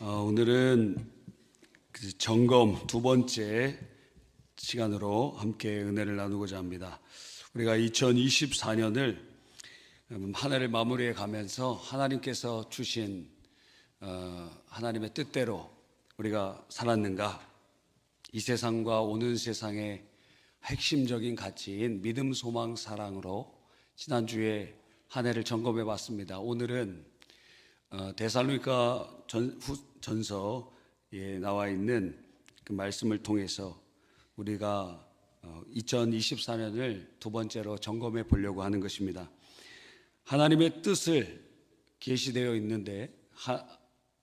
오늘은 점검 두 번째 시간으로 함께 은혜를 나누고자 합니다. 우리가 2024년을 한 해를 마무리해 가면서 하나님께서 주신 하나님의 뜻대로 우리가 살았는가, 이 세상과 오는 세상의 핵심적인 가치인 믿음, 소망, 사랑으로 지난주에 한 해를 점검해 봤습니다. 오늘은 데살로니가 전서에 나와 있는 그 말씀을 통해서 우리가 2024년을 두 번째로 점검해 보려고 하는 것입니다. 하나님의 뜻을 계시되어 있는데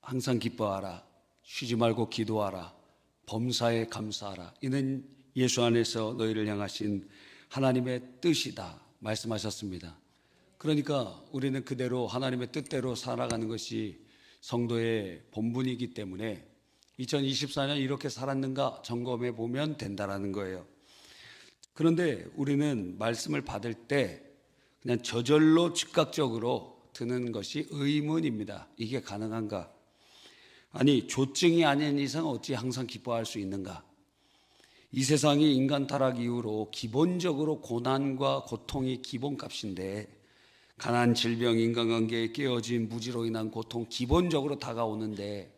항상 기뻐하라, 쉬지 말고 기도하라, 범사에 감사하라, 이는 예수 안에서 너희를 향하신 하나님의 뜻이다 말씀하셨습니다. 그러니까 우리는 그대로 하나님의 뜻대로 살아가는 것이 성도의 본분이기 때문에 2024년 이렇게 살았는가 점검해 보면 된다라는 거예요. 그런데 우리는 말씀을 받을 때 그냥 저절로 즉각적으로 드는 것이 의문입니다. 이게 가능한가? 아니, 조증이 아닌 이상 어찌 항상 기뻐할 수 있는가? 이 세상이 인간 타락 이후로 기본적으로 고난과 고통이 기본값인데, 가난, 질병, 인간관계에 깨어진 무지로 인한 고통 기본적으로 다가오는데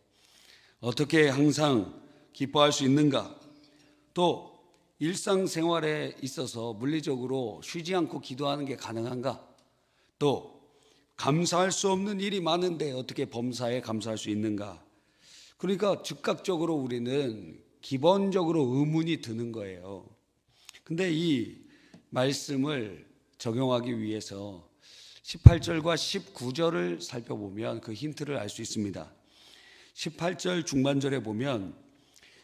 어떻게 항상 기뻐할 수 있는가? 또 일상생활에 있어서 물리적으로 쉬지 않고 기도하는 게 가능한가? 또 감사할 수 없는 일이 많은데 어떻게 범사에 감사할 수 있는가? 그러니까 즉각적으로 우리는 기본적으로 의문이 드는 거예요. 근데 이 말씀을 적용하기 위해서 18절과 19절을 살펴보면 그 힌트를 알 수 있습니다. 18절 중반절에 보면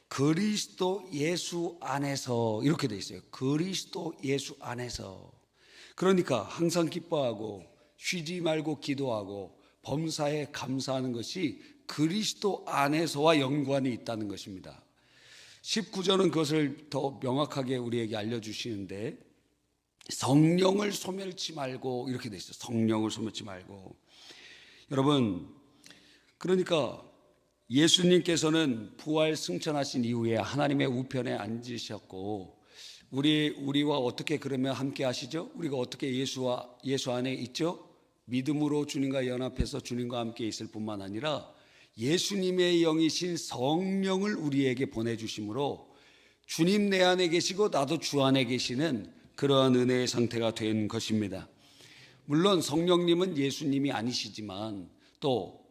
그리스도 예수 안에서 이렇게 돼 있어요. 그리스도 예수 안에서. 그러니까 항상 기뻐하고 쉬지 말고 기도하고 범사에 감사하는 것이 그리스도 안에서와 연관이 있다는 것입니다. 19절은 그것을 더 명확하게 우리에게 알려주시는데, 성령을 소멸치 말고 이렇게 돼 있어요. 성령을 소멸치 말고. 여러분, 그러니까 예수님께서는 부활 승천하신 이후에 하나님의 우편에 앉으셨고, 우리와 어떻게 그러면 함께 하시죠? 우리가 어떻게 예수 안에 있죠? 믿음으로 주님과 연합해서 주님과 함께 있을 뿐만 아니라 예수님의 영이신 성령을 우리에게 보내주심으로 주님 내 안에 계시고 나도 주 안에 계시는 그러한 은혜의 상태가 된 것입니다. 물론 성령님은 예수님이 아니시지만, 또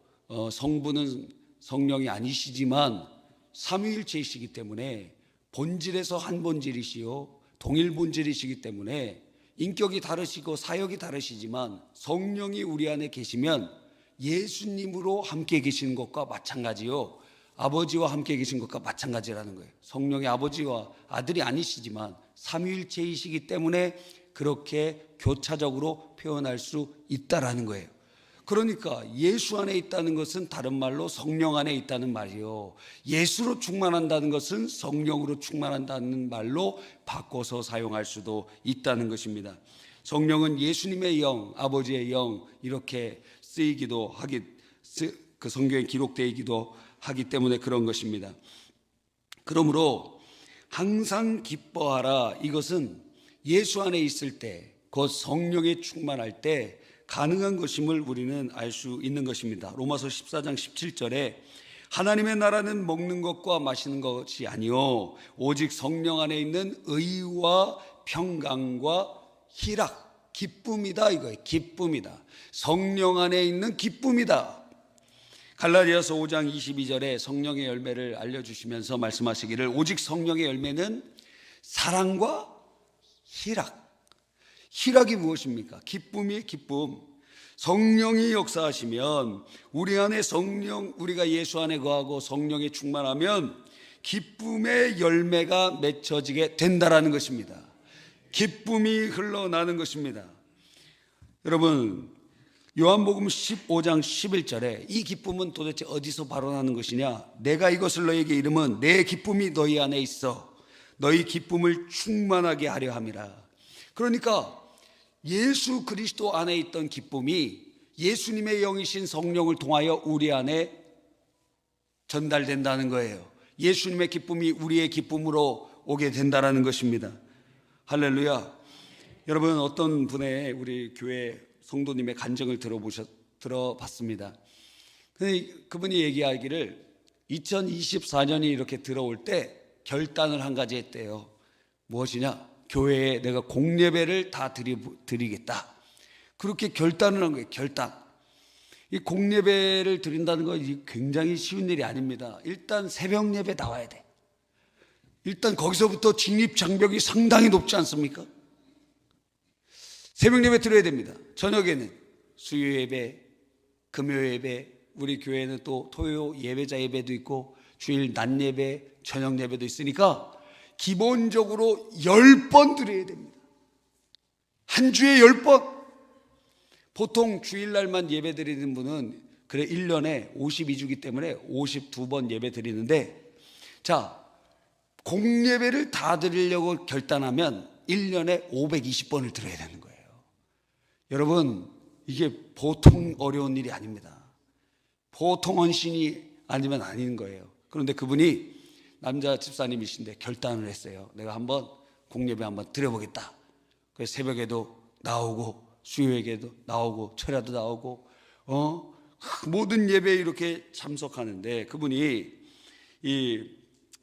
성부는 성령이 아니시지만 삼위일체이시기 때문에 본질에서 한 본질이시요 동일 본질이시기 때문에 인격이 다르시고 사역이 다르시지만 성령이 우리 안에 계시면 예수님으로 함께 계시는 것과 마찬가지요, 아버지와 함께 계신 것과 마찬가지라는 거예요. 성령의 아버지와 아들이 아니시지만 삼위일체이시기 때문에 그렇게 교차적으로 표현할 수 있다라는 거예요. 그러니까 예수 안에 있다는 것은 다른 말로 성령 안에 있다는 말이요, 예수로 충만한다는 것은 성령으로 충만한다는 말로 바꿔서 사용할 수도 있다는 것입니다. 성령은 예수님의 영, 아버지의 영, 이렇게 쓰이기도 하기, 그 성경에 기록되기도 하기 때문에 그런 것입니다. 그러므로 항상 기뻐하라, 이것은 예수 안에 있을 때, 곧 성령에 충만할 때 가능한 것임을 우리는 알 수 있는 것입니다. 로마서 14장 17절에 하나님의 나라는 먹는 것과 마시는 것이 아니요 오직 성령 안에 있는 의와 평강과 희락, 기쁨이다, 이거예요. 기쁨이다. 성령 안에 있는 기쁨이다. 갈라디아서 5장 22절에 성령의 열매를 알려주시면서 말씀하시기를, 오직 성령의 열매는 사랑과 희락. 희락이 무엇입니까? 기쁨이 기쁨. 성령이 역사하시면 우리 안에 우리가 예수 안에 거하고 성령에 충만하면 기쁨의 열매가 맺혀지게 된다라는 것입니다. 기쁨이 흘러나는 것입니다. 여러분, 요한복음 15장 11절에 이 기쁨은 도대체 어디서 발원하는 것이냐? 내가 이것을 너희에게 이르면 내 기쁨이 너희 안에 있어 너희 기쁨을 충만하게 하려 함이라. 그러니까 예수 그리스도 안에 있던 기쁨이 예수님의 영이신 성령을 통하여 우리 안에 전달된다는 거예요. 예수님의 기쁨이 우리의 기쁨으로 오게 된다는 것입니다. 할렐루야. 여러분, 어떤 분의 우리 교회 성도님의 간증을 들어봤습니다. 그분이 얘기하기를 2024년이 이렇게 들어올 때 결단을 한 가지 했대요. 무엇이냐? 교회에 내가 공예배를 다 드리겠다. 그렇게 결단을 한 거예요. 결단. 이 공예배를 드린다는 건 굉장히 쉬운 일이 아닙니다. 일단 새벽 예배 나와야 돼. 일단 거기서부터 진입 장벽이 상당히 높지 않습니까? 새벽 예배 드려야 됩니다. 저녁에는 수요 예배, 금요 예배, 우리 교회는 또 토요 예배자 예배도 있고 주일 낮 예배, 저녁 예배도 있으니까 기본적으로 10번 드려야 됩니다. 한 주에 10번. 보통 주일날만 예배 드리는 분은 그래 1년에 52주기 때문에 52번 예배 드리는데, 자, 공예배를 다 드리려고 결단하면 1년에 520번을 드려야 되는 거예요. 여러분, 이게 보통 어려운 일이 아닙니다. 보통 헌신이 아니면 아닌 거예요. 그런데 그분이 남자 집사님이신데 결단을 했어요. 내가 한번 공예배 한번 드려보겠다. 그래서 새벽에도 나오고 수요일에도 나오고 철야도 나오고 모든 예배에 이렇게 참석하는데, 그분이 이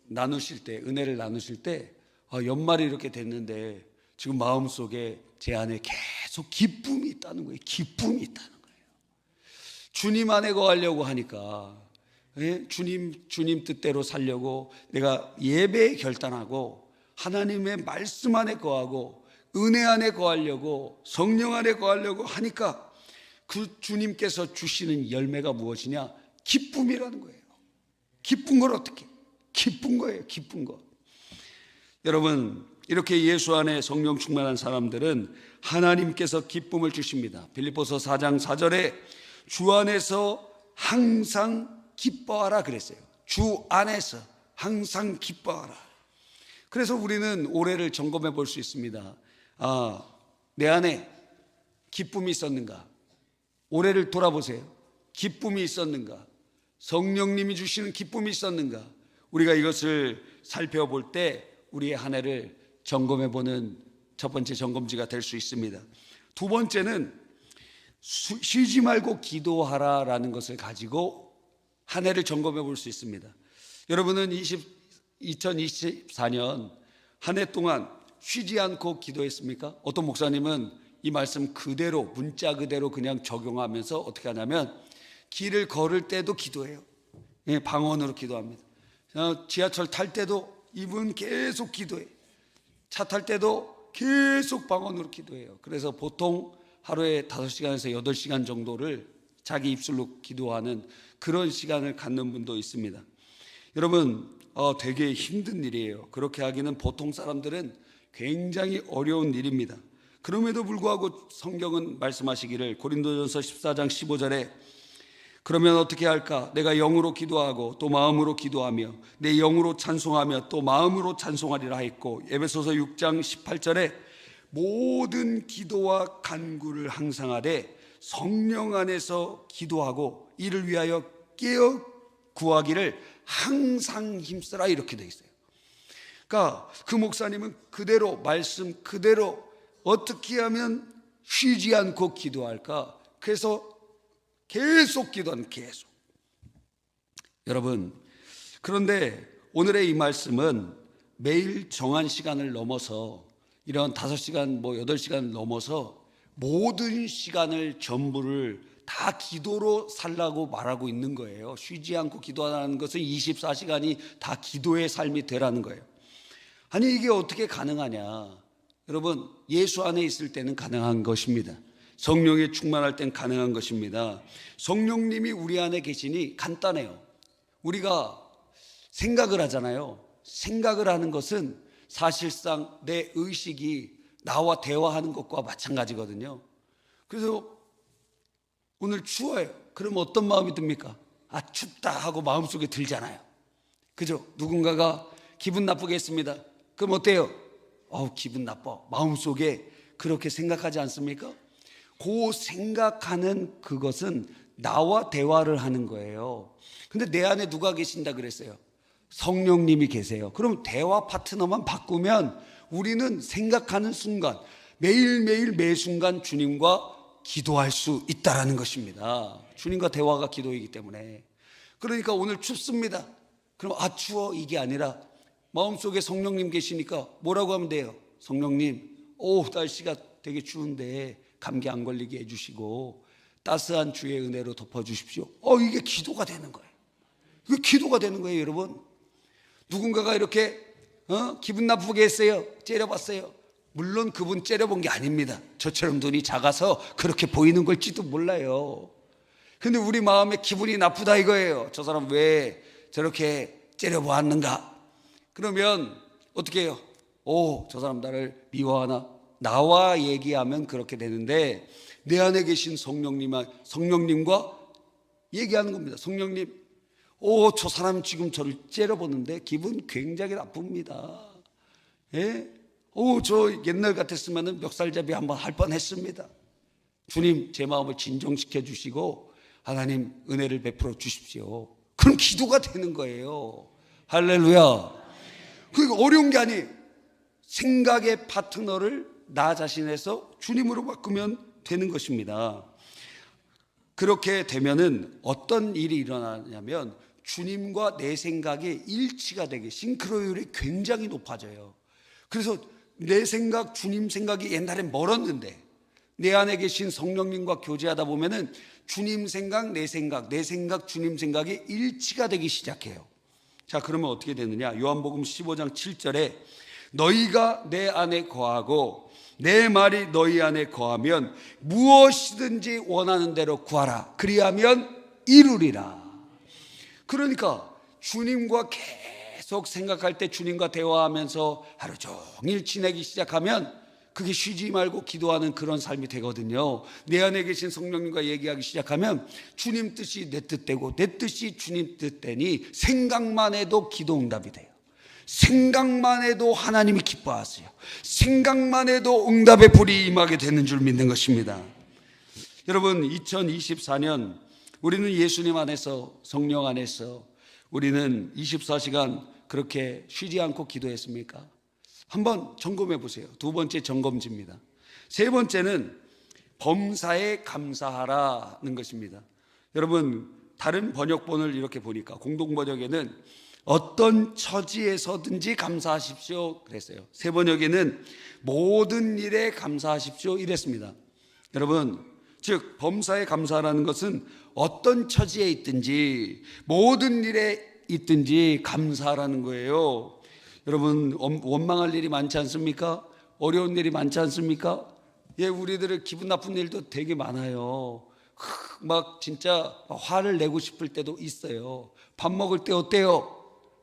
나누실 때, 은혜를 나누실 때 연말이 이렇게 됐는데 지금 마음속에 제 안에 계속 기쁨이 있다는 거예요. 기쁨이 있다는 거예요. 주님 안에 거하려고 하니까, 주님 뜻대로 살려고 내가 예배에 결단하고 하나님의 말씀 안에 거하고 은혜 안에 거하려고 성령 안에 거하려고 하니까 그 주님께서 주시는 열매가 무엇이냐? 기쁨이라는 거예요. 기쁜 걸 어떻게? 기쁜 거예요. 기쁜 거. 여러분, 이렇게 예수 안에 성령 충만한 사람들은 하나님께서 기쁨을 주십니다. 빌립보서 4장 4절에 주 안에서 항상 기뻐하라 그랬어요. 주 안에서 항상 기뻐하라. 그래서 우리는 올해를 점검해 볼 수 있습니다. 내 안에 기쁨이 있었는가? 올해를 돌아보세요. 기쁨이 있었는가? 성령님이 주시는 기쁨이 있었는가? 우리가 이것을 살펴볼 때 우리의 한 해를 점검해 보는 첫 번째 점검지가 될 수 있습니다. 두 번째는 쉬지 말고 기도하라라는 것을 가지고 한 해를 점검해 볼 수 있습니다. 여러분은 2024년 한 해 동안 쉬지 않고 기도했습니까? 어떤 목사님은 이 말씀 그대로, 문자 그대로 그냥 적용하면서 어떻게 하냐면 길을 걸을 때도 기도해요. 방언으로 기도합니다. 지하철 탈 때도 이분 계속 기도해요. 차 탈 때도 계속 방언으로 기도해요. 그래서 보통 하루에 5시간에서 8시간 정도를 자기 입술로 기도하는 그런 시간을 갖는 분도 있습니다. 여러분, 되게 힘든 일이에요. 그렇게 하기는 보통 사람들은 굉장히 어려운 일입니다. 그럼에도 불구하고 성경은 말씀하시기를 고린도전서 14장 15절에 그러면 어떻게 할까? 내가 영으로 기도하고 또 마음으로 기도하며 내 영으로 찬송하며 또 마음으로 찬송하리라 했고, 에베소서 6장 18절에 모든 기도와 간구를 항상 하되 성령 안에서 기도하고 이를 위하여 깨어 구하기를 항상 힘쓰라, 이렇게 되어 있어요. 그러니까 그 목사님은 그대로 말씀 그대로 어떻게 하면 쉬지 않고 기도할까? 그래서 계속 기도하는, 계속. 여러분, 그런데 오늘의 이 말씀은 매일 정한 시간을 넘어서 이런 5시간, 8시간을 넘어서 모든 시간을 전부를 다 기도로 살라고 말하고 있는 거예요. 쉬지 않고 기도하는 것은 24시간이 다 기도의 삶이 되라는 거예요. 아니, 이게 어떻게 가능하냐? 여러분, 예수 안에 있을 때는 가능한 것입니다. 성령에 충만할 땐 가능한 것입니다. 성령님이 우리 안에 계시니 간단해요. 우리가 생각을 하잖아요. 생각을 하는 것은 사실상 내 의식이 나와 대화하는 것과 마찬가지거든요. 그래서 오늘 추워요. 그럼 어떤 마음이 듭니까? 춥다 하고 마음속에 들잖아요. 그죠? 누군가가 기분 나쁘게 했습니다. 그럼 어때요? 기분 나빠. 마음속에 그렇게 생각하지 않습니까? 그 생각하는 그것은 나와 대화를 하는 거예요. 근데 내 안에 누가 계신다 그랬어요? 성령님이 계세요. 그럼 대화 파트너만 바꾸면 우리는 생각하는 순간, 매일매일 매 순간 주님과 기도할 수 있다라는 것입니다. 주님과 대화가 기도이기 때문에. 그러니까 오늘 춥습니다. 그럼 아 추워 이게 아니라 마음속에 성령님 계시니까 뭐라고 하면 돼요? 성령님, 날씨가 되게 추운데 감기 안 걸리게 해주시고 따스한 주의 은혜로 덮어주십시오. 이게 기도가 되는 거예요. 이게 기도가 되는 거예요, 여러분. 누군가가 이렇게 기분 나쁘게 했어요. 째려봤어요. 물론 그분 째려본 게 아닙니다. 저처럼 눈이 작아서 그렇게 보이는 걸지도 몰라요. 근데 우리 마음에 기분이 나쁘다 이거예요. 저 사람 왜 저렇게 째려보았는가? 그러면 어떻게 해요? 저 사람 나를 미워하나? 나와 얘기하면 그렇게 되는데 내 안에 계신 성령님과 얘기하는 겁니다. 성령님, 저 사람 지금 저를 째려보는데 기분 굉장히 나쁩니다. 예? 저 옛날 같았으면 멱살잡이 한번 할 뻔했습니다. 주님, 제 마음을 진정시켜 주시고 하나님 은혜를 베풀어 주십시오. 그럼 기도가 되는 거예요. 할렐루야. 그러니까 어려운 게 아니에요. 생각의 파트너를 나 자신에서 주님으로 바꾸면 되는 것입니다. 그렇게 되면은 어떤 일이 일어나냐면 주님과 내 생각이 일치가 되게 싱크로율이 굉장히 높아져요. 그래서 내 생각, 주님 생각이 옛날엔 멀었는데 내 안에 계신 성령님과 교제하다 보면은 주님 생각, 내 생각, 주님 생각이 일치가 되기 시작해요. 자, 그러면 어떻게 되느냐? 요한복음 15장 7절에 너희가 내 안에 거하고 내 말이 너희 안에 거하면 무엇이든지 원하는 대로 구하라. 그리하면 이루리라. 그러니까 주님과 계속 생각할 때 주님과 대화하면서 하루 종일 지내기 시작하면 그게 쉬지 말고 기도하는 그런 삶이 되거든요. 내 안에 계신 성령님과 얘기하기 시작하면 주님 뜻이 내 뜻되고 내 뜻이 주님 뜻되니 생각만 해도 기도 응답이 돼요. 생각만 해도 하나님이 기뻐하세요. 생각만 해도 응답의 불이 임하게 되는 줄 믿는 것입니다. 여러분, 2024년 우리는 예수님 안에서, 성령 안에서 우리는 24시간 그렇게 쉬지 않고 기도했습니까? 한번 점검해 보세요. 두 번째 점검지입니다. 세 번째는 범사에 감사하라는 것입니다. 여러분, 다른 번역본을 이렇게 보니까 공동번역에는 어떤 처지에서든지 감사하십시오 그랬어요. 세 번역에는 모든 일에 감사하십시오 이랬습니다. 여러분, 즉 범사에 감사하라는 것은 어떤 처지에 있든지 모든 일에 있든지 감사하라는 거예요. 여러분, 원망할 일이 많지 않습니까? 어려운 일이 많지 않습니까? 우리들의 기분 나쁜 일도 되게 많아요. 막 진짜 화를 내고 싶을 때도 있어요. 밥 먹을 때 어때요?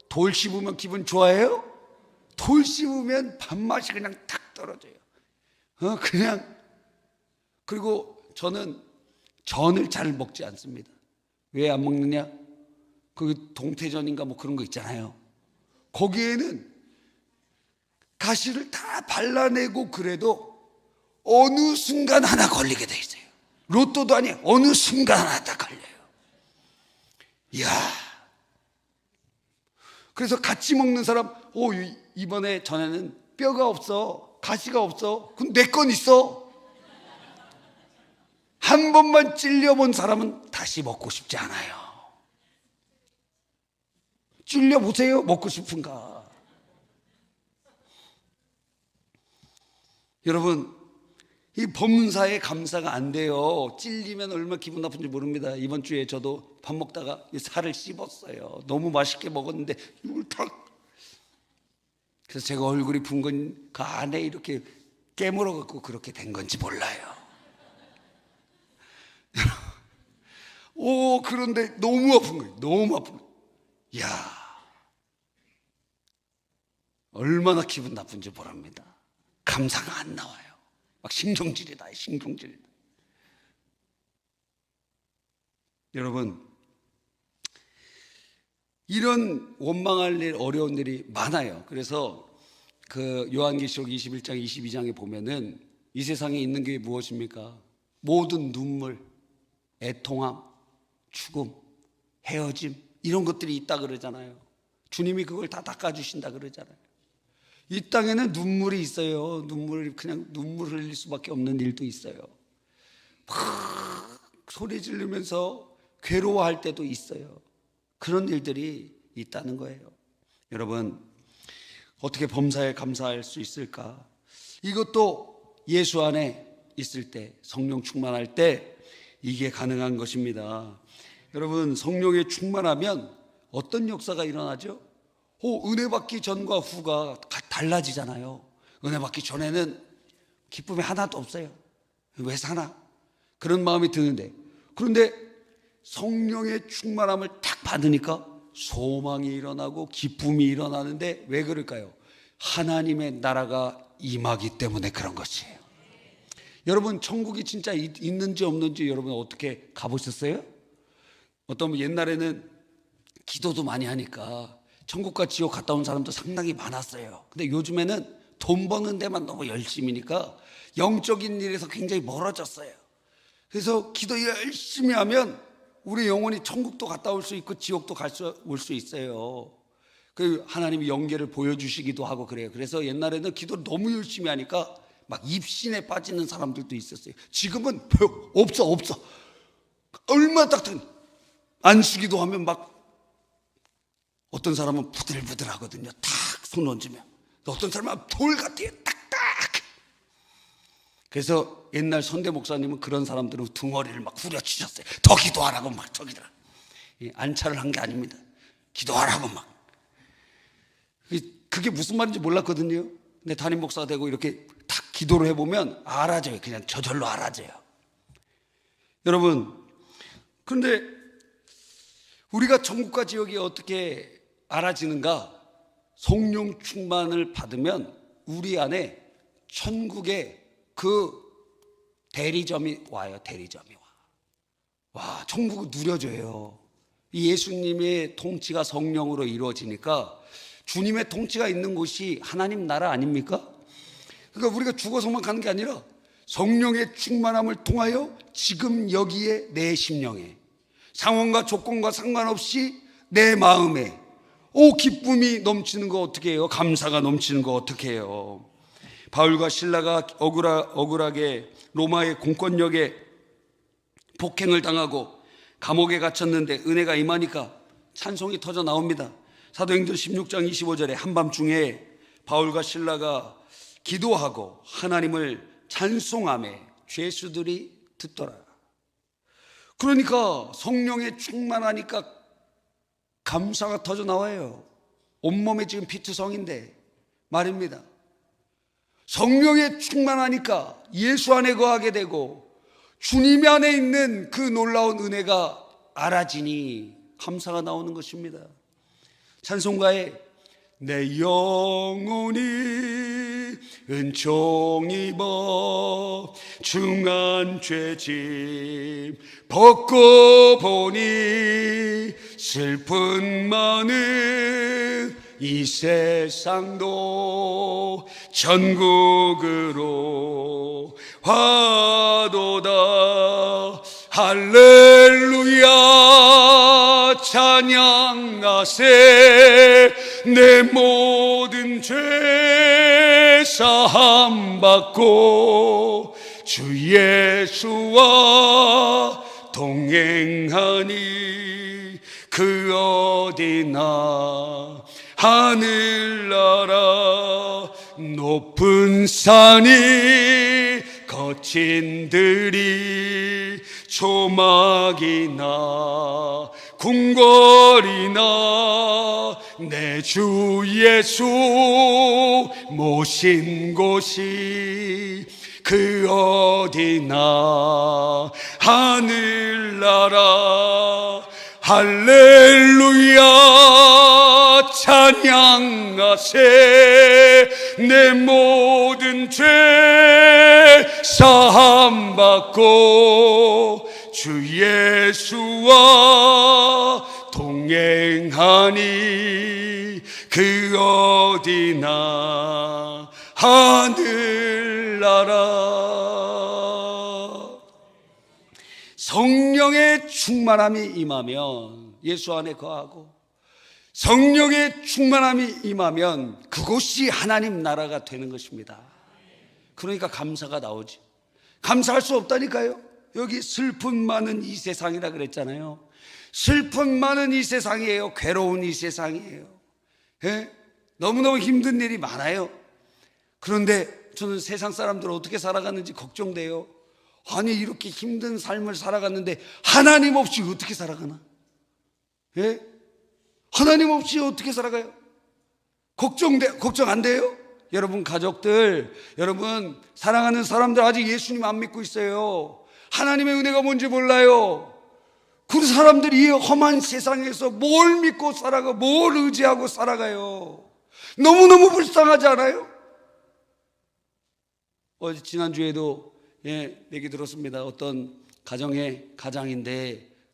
돌 씹으면 기분 좋아해요? 돌 씹으면 밥맛이 그냥 탁 떨어져요. 그냥. 그리고 저는 전을 잘 먹지 않습니다. 왜 안 먹느냐? 그 동태전인가 뭐 그런 거 있잖아요. 거기에는 가시를 다 발라내고 그래도 어느 순간 하나 걸리게 돼 있어요. 로또도 아니에요. 어느 순간 하나 딱 걸려요. 이야. 그래서 같이 먹는 사람, 이번에 전에는 뼈가 없어, 가시가 없어. 그럼 내 건 있어. 한 번만 찔려본 사람은 다시 먹고 싶지 않아요. 찔려보세요. 먹고 싶은가? 여러분, 이 범사에 감사가 안 돼요. 찔리면 얼마나 기분 나쁜지 모릅니다. 이번 주에 저도 밥 먹다가 살을 씹었어요. 너무 맛있게 먹었는데 이걸 탁. 그래서 제가 얼굴이 붉은 그 안에 이렇게 깨물어 갖고 그렇게 된 건지 몰라요. 그런데 너무 아픈 거예요. 너무 아픈 거예요. 이야, 얼마나 기분 나쁜지 모릅니다. 감사가 안 나와요. 막 신경질이다. 여러분, 이런 원망할 일, 어려운 일이 많아요. 그래서 그 요한계시록 21장, 22장에 보면은 이 세상에 있는 게 무엇입니까? 모든 눈물, 애통함, 죽음, 헤어짐 이런 것들이 있다 그러잖아요. 주님이 그걸 다 닦아주신다 그러잖아요. 이 땅에는 눈물이 있어요. 그냥 눈물을 흘릴 수밖에 없는 일도 있어요. 막 소리 지르면서 괴로워할 때도 있어요. 그런 일들이 있다는 거예요. 여러분, 어떻게 범사에 감사할 수 있을까? 이것도 예수 안에 있을 때, 성령 충만할 때 이게 가능한 것입니다. 여러분, 성령에 충만하면 어떤 역사가 일어나죠? 은혜 받기 전과 후가 달라지잖아요. 은혜 받기 전에는 기쁨이 하나도 없어요. 왜 사나? 그런 마음이 드는데, 그런데 성령의 충만함을 딱 받으니까 소망이 일어나고 기쁨이 일어나는데 왜 그럴까요? 하나님의 나라가 임하기 때문에 그런 것이에요. 여러분, 천국이 진짜 있는지 없는지 여러분 어떻게 가보셨어요? 어떤 분 옛날에는 기도도 많이 하니까 천국과 지옥 갔다 온 사람도 상당히 많았어요. 근데 요즘에는 돈 버는 데만 너무 열심히니까 영적인 일에서 굉장히 멀어졌어요. 그래서 기도 열심히 하면 우리 영혼이 천국도 갔다 올 수 있고 지옥도 올 수 있어요. 그 하나님이 영계를 보여주시기도 하고 그래요. 그래서 옛날에는 기도를 너무 열심히 하니까 막 입신에 빠지는 사람들도 있었어요. 지금은 없어. 얼마나 딱딱해. 안수기도 하면 막 어떤 사람은 부들부들 하거든요. 탁 손 얹으면. 어떤 사람은 돌 같아요. 딱딱. 그래서 옛날 선대 목사님은 그런 사람들은 둥어리를 막 후려치셨어요. 더 기도하라고 막 저기더라. 안차를 한 게 아닙니다. 기도하라고 막. 그게 무슨 말인지 몰랐거든요. 근데 담임 목사가 되고 이렇게 딱 기도를 해보면 알아져요. 그냥 저절로 알아져요. 여러분, 그런데 우리가 천국과 지옥이 어떻게 알아지는가? 성령 충만을 받으면 우리 안에 천국의 그 대리점이 와요. 대리점이 와, 천국을 누려줘요. 이 예수님의 통치가 성령으로 이루어지니까 주님의 통치가 있는 곳이 하나님 나라 아닙니까? 그러니까 우리가 죽어서만 가는 게 아니라 성령의 충만함을 통하여 지금 여기에 내 심령에 상황과 조건과 상관없이 내 마음에 기쁨이 넘치는 거 어떻게 해요? 감사가 넘치는 거 어떻게 해요? 바울과 실라가 억울하게 로마의 공권력에 폭행을 당하고 감옥에 갇혔는데 은혜가 임하니까 찬송이 터져 나옵니다. 사도행전 16장 25절에 한밤중에 바울과 실라가 기도하고 하나님을 찬송하며 죄수들이 듣더라. 그러니까 성령에 충만하니까 감사가 터져 나와요. 온몸에 지금 피투성인데 말입니다. 성령에 충만하니까 예수 안에 거하게 되고 주님 안에 있는 그 놀라운 은혜가 알아지니 감사가 나오는 것입니다. 찬송가에 내 영혼이 은총 입어 중한 죄짐 벗고 보니 슬픈 많은 이 세상도 천국으로 화도다. 할렐루야 찬양하세. 내 모든 죄 사함 받고 주 예수와 동행하니 그 어디나 하늘나라 높은 산이 거친 들이 초막이나 궁궐이나 내 주 예수 모신 곳이 그 어디나 하늘나라. 할렐루야 찬양하세. 내 모든 죄 사함 받고 주 예수와 동행하니 그 어디나 하늘나라. 성령의 충만함이 임하면, 예수 안에 거하고 성령의 충만함이 임하면 그곳이 하나님 나라가 되는 것입니다. 그러니까 감사가 나오지. 감사할 수 없다니까요. 여기 슬픔 많은 이 세상이라 그랬잖아요. 슬픔 많은 이 세상이에요. 괴로운 이 세상이에요. 예? 너무너무 힘든 일이 많아요. 그런데 저는 세상 사람들 어떻게 살아가는지 걱정돼요. 아니, 이렇게 힘든 삶을 살아갔는데 하나님 없이 어떻게 살아가나? 예? 하나님 없이 어떻게 살아가요? 걱정 안 돼요? 여러분 가족들, 여러분 사랑하는 사람들 아직 예수님 안 믿고 있어요. 하나님의 은혜가 뭔지 몰라요. 그 사람들이 이 험한 세상에서 뭘 믿고 살아가, 뭘 의지하고 살아가요? 너무너무 불쌍하지 않아요? 지난주에도 얘기 들었습니다. 어떤 가장인데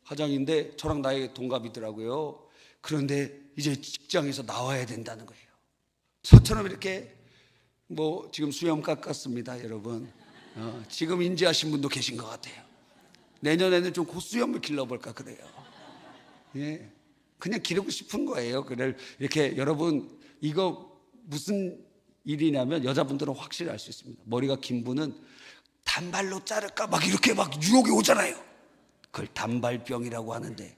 저랑 나이 동갑이더라고요. 그런데 이제 직장에서 나와야 된다는 거예요. 저처럼 이렇게 지금 수염 깎았습니다, 여러분. 지금 인지하신 분도 계신 것 같아요. 내년에는 좀 고수염을 길러볼까 그래요. 예, 그냥 기르고 싶은 거예요. 그래 이렇게 여러분, 이거 무슨 일이냐면 여자분들은 확실히 알 수 있습니다. 머리가 긴 분은 단발로 자를까 이렇게 유혹이 오잖아요. 그걸 단발병이라고 하는데,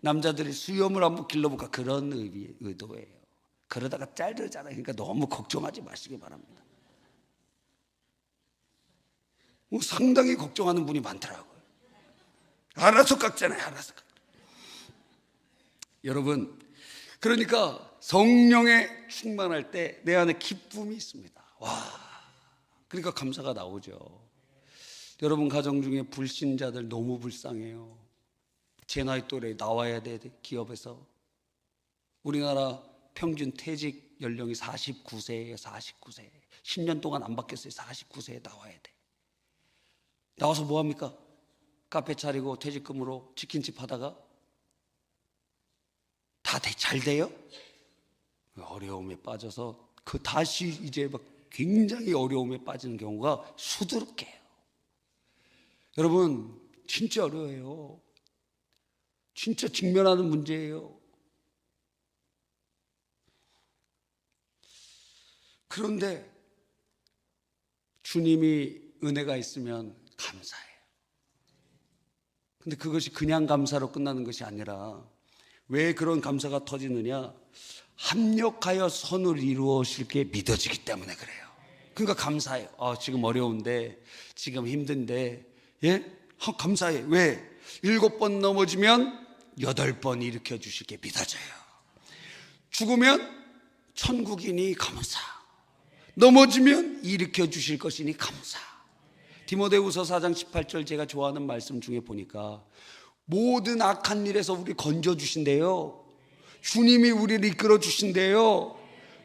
남자들이 수염을 한번 길러볼까 그런 의도예요. 그러다가 자르잖아요. 그러니까 너무 걱정하지 마시기 바랍니다. 상당히 걱정하는 분이 많더라고요. 알아서 깎잖아요. 알아서 깎. 여러분, 그러니까 성령에 충만할 때 내 안에 기쁨이 있습니다. 와, 그러니까 감사가 나오죠. 여러분 가정 중에 불신자들 너무 불쌍해요. 제 나이 또래 나와야 돼. 기업에서 우리나라 평균 퇴직 연령이 49세예요. 49세. 10년 동안 안 바뀌었어요. 49세에 나와야 돼. 나와서 뭐 합니까? 카페 차리고 퇴직금으로 치킨집 하다가 다 잘 돼요? 어려움에 빠져서 다시 이제 굉장히 어려움에 빠지는 경우가 수두룩해요. 여러분, 진짜 어려워요. 진짜 직면하는 문제예요. 그런데 주님이 은혜가 있으면 감사해요. 근데 그것이 그냥 감사로 끝나는 것이 아니라, 왜 그런 감사가 터지느냐? 합력하여 선을 이루어질 게 믿어지기 때문에 그래요. 그러니까 감사해요. 지금 어려운데, 지금 힘든데, 감사해. 왜? 7번 넘어지면 8번 일으켜 주실 게 믿어져요. 죽으면 천국이니 감사, 넘어지면 일으켜 주실 것이니 감사. 디모데후서 4장 18절 제가 좋아하는 말씀 중에 보니까 모든 악한 일에서 우리 건져주신대요. 주님이 우리를 이끌어 주신대요.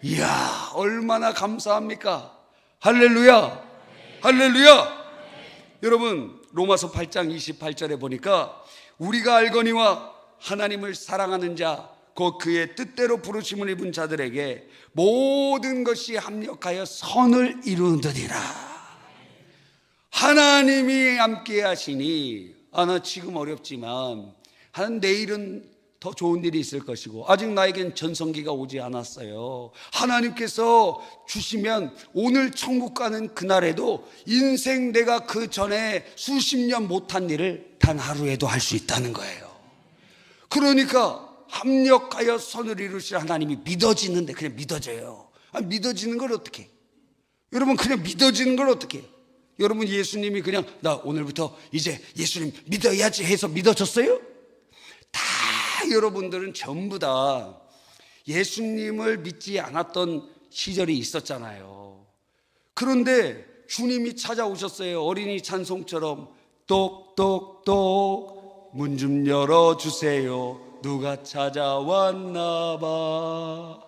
이야, 얼마나 감사합니까? 할렐루야, 할렐루야. 여러분, 로마서 8장 28절에 보니까 우리가 알거니와 하나님을 사랑하는 자, 곧 그의 뜻대로 부르심을 입은 자들에게 모든 것이 합력하여 선을 이루느니라. 하나님이 함께 하시니, 나 지금 어렵지만 내일은 더 좋은 일이 있을 것이고, 아직 나에겐 전성기가 오지 않았어요. 하나님께서 주시면 오늘 천국 가는 그날에도 인생 내가 그 전에 수십 년 못한 일을 단 하루에도 할 수 있다는 거예요. 그러니까 합력하여 선을 이루실 하나님이 믿어지는데, 그냥 믿어져요. 믿어지는 걸 어떻게? 여러분, 그냥 믿어지는 걸 어떻게? 여러분, 예수님이 그냥 나 오늘부터 이제 예수님 믿어야지 해서 믿어졌어요? 다 여러분들은 전부 다 예수님을 믿지 않았던 시절이 있었잖아요. 그런데 주님이 찾아오셨어요. 어린이 찬송처럼 똑똑똑 문 좀 열어주세요. 누가 찾아왔나 봐.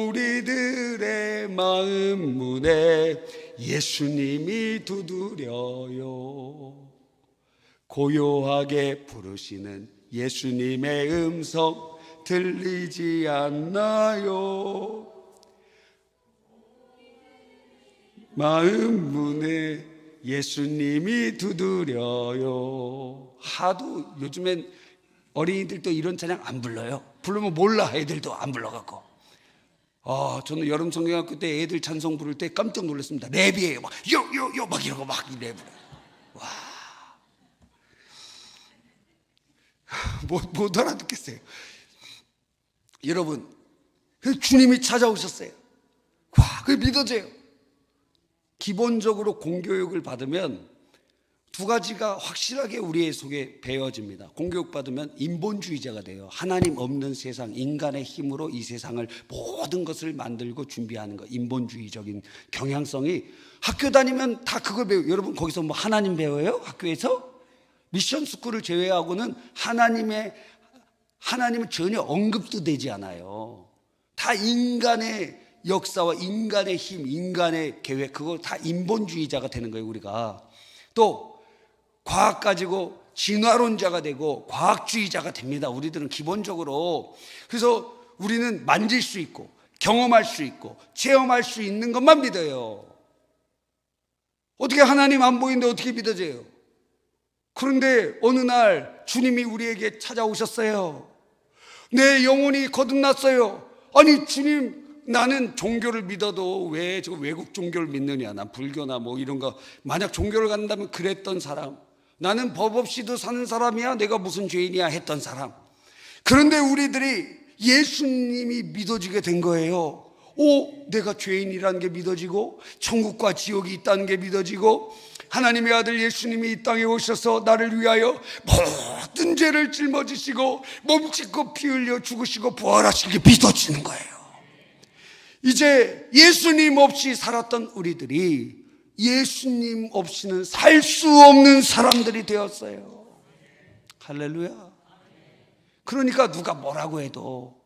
우리들의 마음 문에 예수님이 두드려요. 고요하게 부르시는 예수님의 음성 들리지 않나요? 마음 문에 예수님이 두드려요. 하도 요즘엔 어린이들도 이런 찬양 안 불러요. 부르면 몰라. 애들도 안 불러갖고. 저는 여름 성경학교 때 애들 찬송 부를 때 깜짝 놀랐습니다. 랩이에요. 막 요요요 막 이러고 막 랩을. 와, 못 알아듣겠어요. 여러분, 주님이 찾아오셨어요. 와, 그게 믿어져요. 기본적으로 공교육을 받으면 두 가지가 확실하게 우리의 속에 배어집니다. 공교육 받으면 인본주의자가 돼요. 하나님 없는 세상, 인간의 힘으로 이 세상을 모든 것을 만들고 준비하는 거, 인본주의적인 경향성이 학교 다니면 다 그걸 배워요. 여러분 거기서 뭐 하나님 배워요? 학교에서? 미션 스쿨을 제외하고는 하나님은 전혀 언급도 되지 않아요. 다 인간의 역사와 인간의 힘, 인간의 계획, 그거 다 인본주의자가 되는 거예요. 우리가 또 과학 가지고 진화론자가 되고 과학주의자가 됩니다. 우리들은 기본적으로. 그래서 우리는 만질 수 있고 경험할 수 있고 체험할 수 있는 것만 믿어요. 어떻게 하나님 안 보이는데 어떻게 믿어져요? 그런데 어느 날 주님이 우리에게 찾아오셨어요. 내 영혼이 거듭났어요. 아니 주님, 나는 종교를 믿어도 왜 저 외국 종교를 믿느냐, 난 불교나 뭐 이런 거, 만약 종교를 갖는다면 그랬던 사람, 나는 법 없이도 사는 사람이야, 내가 무슨 죄인이야 했던 사람. 그런데 우리들이 예수님이 믿어지게 된 거예요. 내가 죄인이라는 게 믿어지고 천국과 지옥이 있다는 게 믿어지고 하나님의 아들 예수님이 이 땅에 오셔서 나를 위하여 모든 죄를 짊어지시고 몸 찢고 피 흘려 죽으시고 부활하신 게 믿어지는 거예요. 이제 예수님 없이 살았던 우리들이 예수님 없이는 살 수 없는 사람들이 되었어요. 할렐루야. 그러니까 누가 뭐라고 해도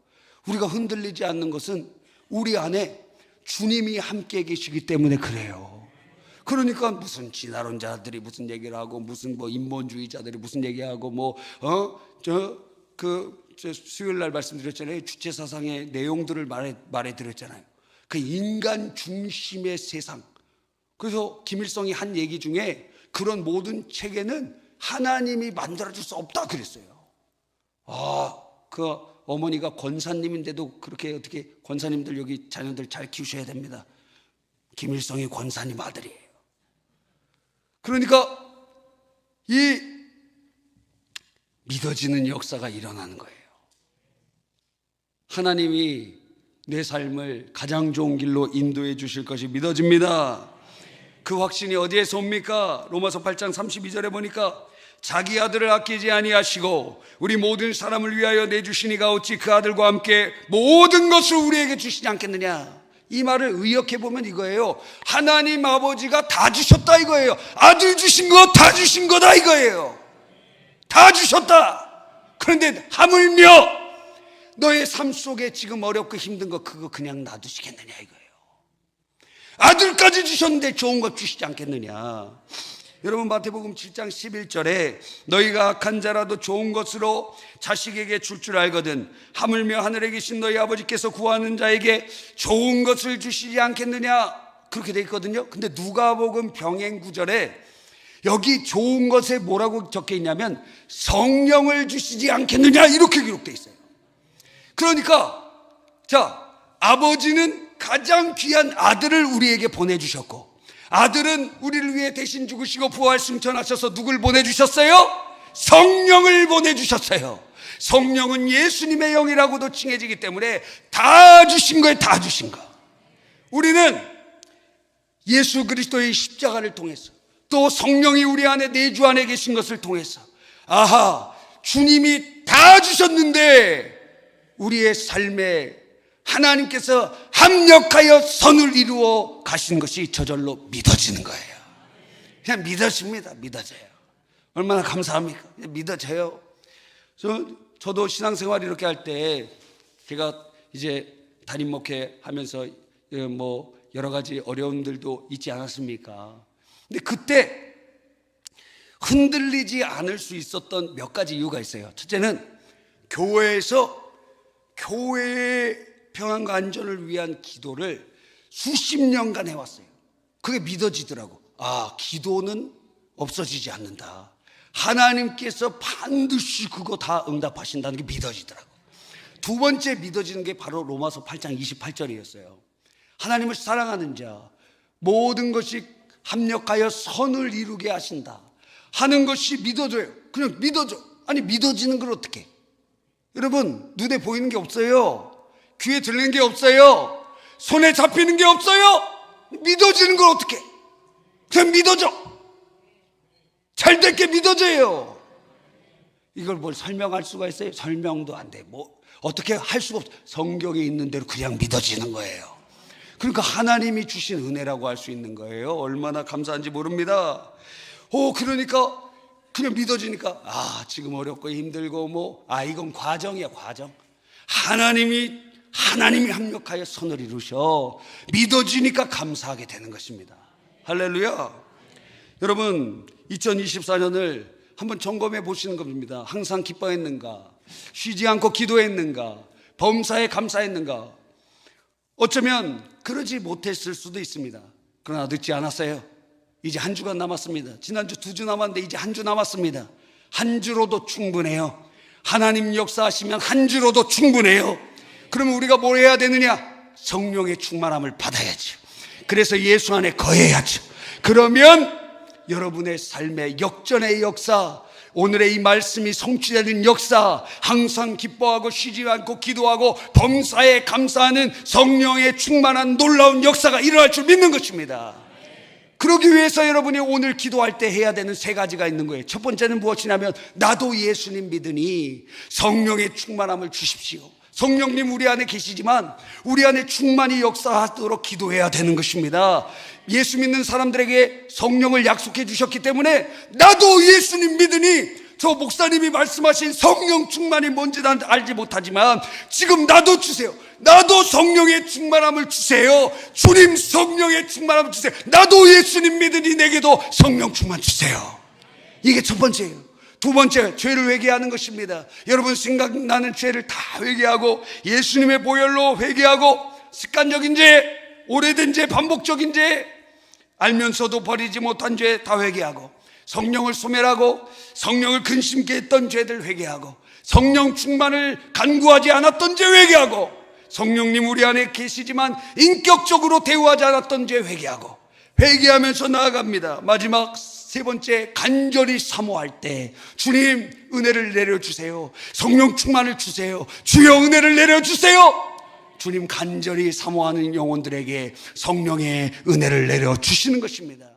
우리가 흔들리지 않는 것은 우리 안에 주님이 함께 계시기 때문에 그래요. 그러니까 무슨 진화론자들이 무슨 얘기를 하고 무슨 뭐 인본주의자들이 무슨 얘기하고 수요일 날 말씀드렸잖아요. 주체 사상의 내용들을 말해드렸잖아요. 그 인간 중심의 세상. 그래서 김일성이 한 얘기 중에 그런 모든 체계는 하나님이 만들어줄 수 없다 그랬어요. 그 어머니가 권사님인데도 그렇게, 어떻게 권사님들 여기 자녀들 잘 키우셔야 됩니다. 김일성이 권사님 아들이에요. 그러니까 이 믿어지는 역사가 일어나는 거예요. 하나님이 내 삶을 가장 좋은 길로 인도해 주실 것이 믿어집니다. 그 확신이 어디에서 옵니까? 로마서 8장 32절에 보니까 자기 아들을 아끼지 아니하시고 우리 모든 사람을 위하여 내주시니가 어찌 그 아들과 함께 모든 것을 우리에게 주시지 않겠느냐. 이 말을 의역해 보면 이거예요. 하나님 아버지가 다 주셨다 이거예요. 아들 주신 거 다 주신 거다 이거예요. 다 주셨다. 그런데 하물며 너의 삶 속에 지금 어렵고 힘든 거 그거 그냥 놔두시겠느냐 이거예요. 아들까지 주셨는데 좋은 것 주시지 않겠느냐. 여러분 마태복음 7장 11절에 너희가 악한 자라도 좋은 것으로 자식에게 줄 알거든 하물며 하늘에 계신 너희 아버지께서 구하는 자에게 좋은 것을 주시지 않겠느냐 그렇게 돼 있거든요. 근데 누가복음 병행 구절에 여기 좋은 것에 뭐라고 적혀 있냐면 성령을 주시지 않겠느냐 이렇게 기록돼 있어요. 그러니까 아버지는 가장 귀한 아들을 우리에게 보내주셨고 아들은 우리를 위해 대신 죽으시고 부활 승천하셔서 누굴 보내주셨어요? 성령을 보내주셨어요. 성령은 예수님의 영이라고도 칭해지기 때문에 다 주신 거예요. 다 주신 거. 우리는 예수 그리스도의 십자가를 통해서 또 성령이 우리 안에 내주 안에 계신 것을 통해서 주님이 다 주셨는데 우리의 삶에 하나님께서 합력하여 선을 이루어 가시는 것이 저절로 믿어지는 거예요. 그냥 믿어집니다. 믿어져요. 얼마나 감사합니까? 믿어져요. 저도 신앙생활 이렇게 할 때 제가 이제 담임 목회 하면서 뭐 여러 가지 어려움들도 있지 않았습니까? 근데 그때 흔들리지 않을 수 있었던 몇 가지 이유가 있어요. 첫째는 교회의 평안과 안전을 위한 기도를 수십 년간 해왔어요. 그게 믿어지더라고. 기도는 없어지지 않는다. 하나님께서 반드시 그거 다 응답하신다는 게 믿어지더라고. 두 번째 믿어지는 게 바로 로마서 8장 28절이었어요. 하나님을 사랑하는 자 모든 것이 합력하여 선을 이루게 하신다 하는 것이 믿어져요. 그냥 믿어져. 아니 믿어지는 걸 어떻게? 여러분, 눈에 보이는 게 없어요. 귀에 들리는 게 없어요. 손에 잡히는 게 없어요. 믿어지는 걸 어떻게? 그냥 믿어져. 잘 될 게 믿어져요. 이걸 뭘 설명할 수가 있어요? 설명도 안 돼. 어떻게 할 수가 없어. 성경에 있는 대로 그냥 믿어지는 거예요. 그러니까 하나님이 주신 은혜라고 할 수 있는 거예요. 얼마나 감사한지 모릅니다. 그러니까 그냥 믿어지니까 지금 어렵고 힘들고 이건 과정이야, 과정. 하나님이 합력하여 선을 이루셔. 믿어지니까 감사하게 되는 것입니다. 할렐루야. 여러분, 2024년을 한번 점검해 보시는 겁니다. 항상 기뻐했는가? 쉬지 않고 기도했는가? 범사에 감사했는가? 어쩌면 그러지 못했을 수도 있습니다. 그러나 늦지 않았어요. 이제 한 주가 남았습니다. 지난주 2주 남았는데 이제 한 주 남았습니다. 한 주로도 충분해요. 하나님 역사하시면 한 주로도 충분해요. 그러면 우리가 뭘 해야 되느냐? 성령의 충만함을 받아야죠. 그래서 예수 안에 거해야죠. 그러면 여러분의 삶의 역전의 역사, 오늘의 이 말씀이 성취되는 역사, 항상 기뻐하고 쉬지 않고 기도하고 범사에 감사하는 성령의 충만한 놀라운 역사가 일어날 줄 믿는 것입니다. 그러기 위해서 여러분이 오늘 기도할 때 해야 되는 3가지가 있는 거예요. 첫 번째는 무엇이냐면 나도 예수님 믿으니 성령의 충만함을 주십시오. 성령님 우리 안에 계시지만 우리 안에 충만히 역사하도록 기도해야 되는 것입니다. 예수 믿는 사람들에게 성령을 약속해 주셨기 때문에 나도 예수님 믿으니, 저 목사님이 말씀하신 성령 충만이 뭔지 난 알지 못하지만 지금 나도 주세요. 나도 성령의 충만함을 주세요. 주님 성령의 충만함을 주세요. 나도 예수님 믿으니 내게도 성령 충만 주세요. 이게 첫 번째예요. 두 번째, 죄를 회개하는 것입니다. 여러분, 생각나는 죄를 다 회개하고 예수님의 보혈로 회개하고, 습관적인 죄, 오래된 죄, 반복적인 죄, 알면서도 버리지 못한 죄 다 회개하고, 성령을 소멸하고 성령을 근심케 했던 죄들 회개하고, 성령 충만을 간구하지 않았던 죄 회개하고, 성령님 우리 안에 계시지만 인격적으로 대우하지 않았던 죄 회개하고, 회개하면서 나아갑니다. 마지막 3번째, 간절히 사모할 때 주님 은혜를 내려주세요. 성령 충만을 주세요. 주여 은혜를 내려주세요. 주님 간절히 사모하는 영혼들에게 성령의 은혜를 내려주시는 것입니다.